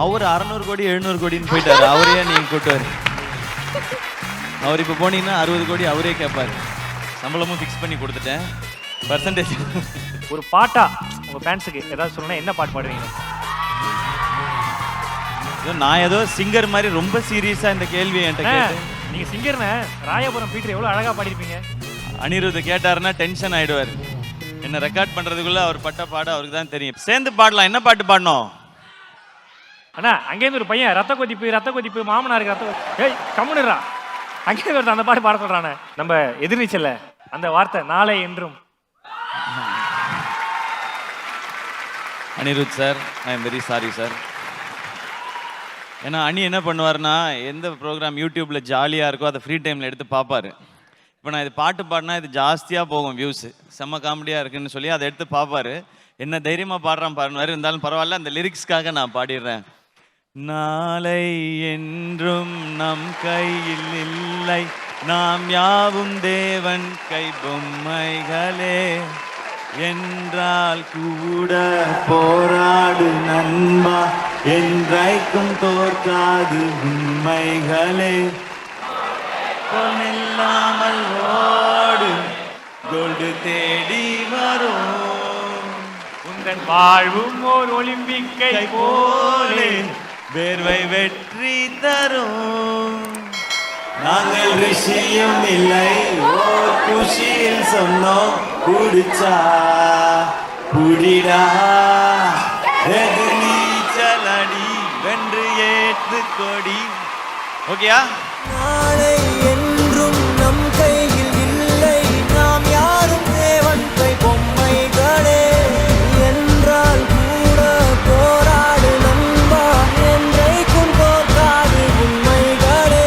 அவர் 600 கோடி 700 கோடின்னு போயிட்டாரு. அவரையே நீங்க கூட்டுவாரு. அவர் இப்போ போனீங்கன்னா 60 கோடி அவரே கேட்பாரு. சம்பளமும் ஃபிக்ஸ் பண்ணி கொடுத்துட்டேன். பர்சன்டேஜ் ஒரு பாட்டா உங்க ஃபேன்ஸுக்கு ஏதாவது சொல்லணும்னா என்ன பாட்டு பாடுவீங்க? நான் ஏதோ சிங்கர் மாதிரி ரொம்ப சீரியஸா இந்த கேள்வியை என்கிட்ட கேட்டு. நீங்க சிங்கர்னே ராயபுரம் பீட்டர் எவ்வளவு அழகா பாடிருப்பீங்க. அனிருத் கேட்டாருன்னா டென்ஷன் ஆயிடுவார். என்ன ரெக்கார்ட் பண்றதுக்குள்ள அவர் பட்ட பாடு அவருக்கு தான் தெரியும். சேர்ந்து பாடலாம். என்ன பாட்டு பாடணும்? அண்ணா அங்கேருந்து ஒரு பையன் ரத்த கொதிப்பு மாமனாருக்கு ரத்த ஏய் கம்முனுறா. அங்கேருந்து ஒருத்தன் அந்த பாட்டு பாட சொல்றானே நம்ம எதிர்நீச்சல்ல அந்த வார்த்தை நாளை என்றும். Anirudh sir, I am very sorry sir. ஏன்னா அனி என்ன பண்ணுவார்னா, எந்த ப்ரோக்ராம் யூடியூப்ல ஜாலியாக இருக்கோ அதை ஃப்ரீ டைமில் எடுத்து பார்ப்பாரு. இப்போ நான் இது பாட்டு பாடினா இது ஜாஸ்தியாக போகும் வியூஸு, செம்ம காமெடியாக இருக்குன்னு சொல்லி அதை எடுத்து பார்ப்பாரு. என்ன தைரியமாக பாடுறான் பாருன்னு இருந்தாலும் பரவாயில்ல, அந்த லிரிக்ஸ்க்காக நான் பாடிடுறேன். நாளை என்றும் நம் கையில் இல்லை, நாம் யாவும் தேவன் கை பொம்மைகளே, என்றால் கூட போராடு நண்பா, என்றைக்கும் தோற்காது உண்மைகளே, பொன்னில்லாமல் ஓடு கோல்டு தேடி வரும், உந்தன் வாழ்வும் ஓர் ஒலிம்பிக்கை போலே வேர்வை வெற்றி தரும். நாங்கள் ரிஷியும் இல்லை, ஓர் குஷியில் சொன்னோம், குடிச்சா புடிடா வெகு நீச்சலடி வென்று ஏற்று கொடி. ஓகேயா? நாளை என்றும் நம் கையில் இல்லை, நாம் யாரும் தேவன் கை பொம்மைகளே, என்றால் கூட போராடு நண்பா, என்றைக்கும் தோற்காது உண்மைகளே,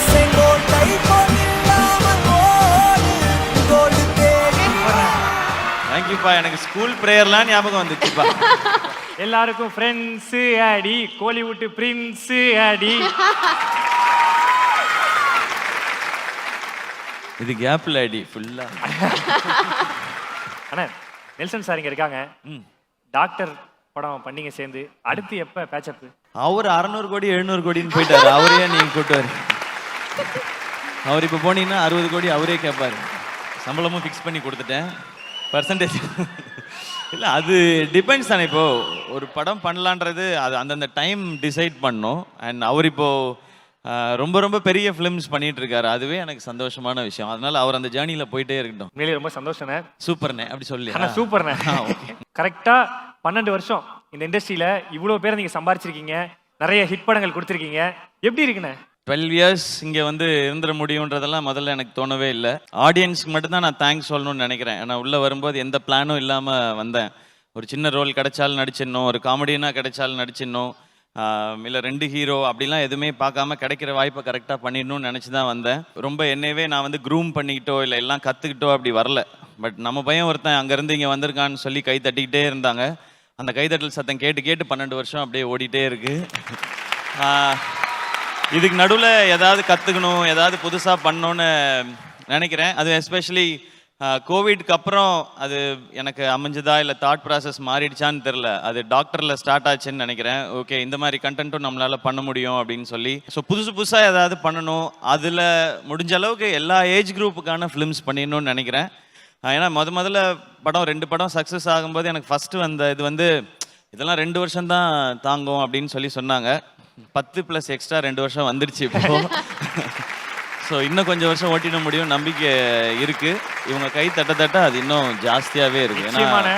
செங்கோட்டை பொன்னில்லாமல் ஓடு கோடு தேடி. தேங்க்யூப்பா. எனக்கு ஸ்கூல் ப்ரேயர்லாம் ஞாபகம் வந்துச்சுப்பா. எல்லாருக்கும் ஃப்ரெண்ட்ஸ் அடி, கோலிவுட் பிரின்ஸ் அடி. இது கேப்ல அடி ஃபுல்லா. அண்ணா நெல்சன் சார் இங்க இருக்காங்க. டாக்டர் படம் பண்ணீங்க சேர்ந்து. அடுத்து எப்ப பேட்சப்? அவர் 600 கோடி 700 கோடின்னு போயிட்டாரு. அவரையே நீங்க கூட்டுவாரு. அவர் இப்போ போனீங்கன்னா 60 கோடி அவரே கேட்பாரு. சம்பளமும் ஃபிக்ஸ் பண்ணி கொடுத்துட்டேன். பர்சன்டேஜ் இல்லை, அது டிபெண்ட்ஸ் தானே. இப்போ ஒரு படம் பண்ணலான்றது அது அந்தந்த டைம் டிசைட் பண்ணோம். அண்ட் அவர் இப்போ ரொம்ப ரொம்ப பெரிய ஃபிலிம்ஸ் பண்ணிட்டு இருக்காரு. அதுவே எனக்கு சந்தோஷமான விஷயம். அதனால அவர் அந்த ஜேர்னியில போயிட்டே இருக்கட்டும். உண்மையிலேயே ரொம்ப சந்தோஷம்ண்ணே. சூப்பர்ண்ணே அப்படி சொல்லி. சூப்பர்ண்ணே. கரெக்டா 12 வருஷம் இந்த இண்டஸ்ட்ரியில இவ்வளவு பேரை நீங்க சம்பாரிச்சிருக்கீங்க, நிறைய ஹிட் படங்கள் கொடுத்துருக்கீங்க. எப்படி இருக்குண்ணே? 12 இயர்ஸ் இங்கே வந்து இருந்துட முடியுன்றதெல்லாம் முதல்ல எனக்கு தோணவே இல்லை. ஆடியன்ஸ்க்கு மட்டும்தான் நான் தேங்க்ஸ் சொல்லணும்னு நினைக்கிறேன். ஏன்னா உள்ளே வரும்போது எந்த பிளானும் இல்லாமல் வந்தேன். ஒரு சின்ன ரோல் கிடைச்சாலும் நடிச்சிடணும், ஒரு காமெடினா கிடைச்சாலும் நடிச்சிடணும், இல்லை 2 ஹீரோ அப்படிலாம் எதுவுமே பார்க்காம கிடைக்கிற வாய்ப்பை கரெக்டாக பண்ணிடணும்னு நினச்சி தான் வந்தேன். ரொம்ப என்னவே நான் வந்து க்ரூம் பண்ணிக்கிட்டோ இல்லை எல்லாம் கற்றுக்கிட்டோ அப்படி வரல. பட் நம்ம பையன் ஒருத்தன் அங்கேருந்து இங்கே வந்திருக்கான்னு சொல்லி கை தட்டிக்கிட்டே இருந்தாங்க. அந்த கைத்தட்டல் சத்தம் கேட்டு கேட்டு 12 வருஷம் அப்படியே ஓடிட்டே இருக்குது. இதுக்கு நடுவில் ஏதாவது கற்றுக்கணும், ஏதாவது புதுசாக பண்ணணுன்னு நினைக்கிறேன். அது எஸ்பெஷலி கோவிட்க்கு அப்புறம் அது எனக்கு அமைஞ்சதா இல்லை தாட் ப்ராசஸ் மாறிடுச்சான்னு தெரில. அது டாக்டரில் ஸ்டார்ட் ஆச்சுன்னு நினைக்கிறேன். ஓகே, இந்த மாதிரி கண்டென்ட்டும் நம்மளால் பண்ண முடியும் அப்படின்னு சொல்லி. ஸோ புதுசாக ஏதாவது பண்ணணும். அதில் முடிஞ்ச அளவுக்கு எல்லா ஏஜ் குரூப்புக்கான ஃபிலிம்ஸ் பண்ணிடணும்னு நினைக்கிறேன். ஏன்னா முதல்ல படம் 2 படம் சக்ஸஸ் ஆகும்போது எனக்கு ஃபஸ்ட்டு வந்த இது வந்து இதெல்லாம் 2 வருஷம் தான் தாங்கும் அப்படின்னு சொல்லி சொன்னாங்க. 10 + எக்ஸ்ட்ரா 2 வருஷம் வந்துடுச்சு இப்போ. ஸோ இன்னும் கொஞ்சம் வருஷம் ஓட்டிட முடியும் நம்பிக்கை இருக்குது. இவங்க கை தட்ட அது இன்னும் ஜாஸ்தியாகவே இருக்குது. ஏன்னா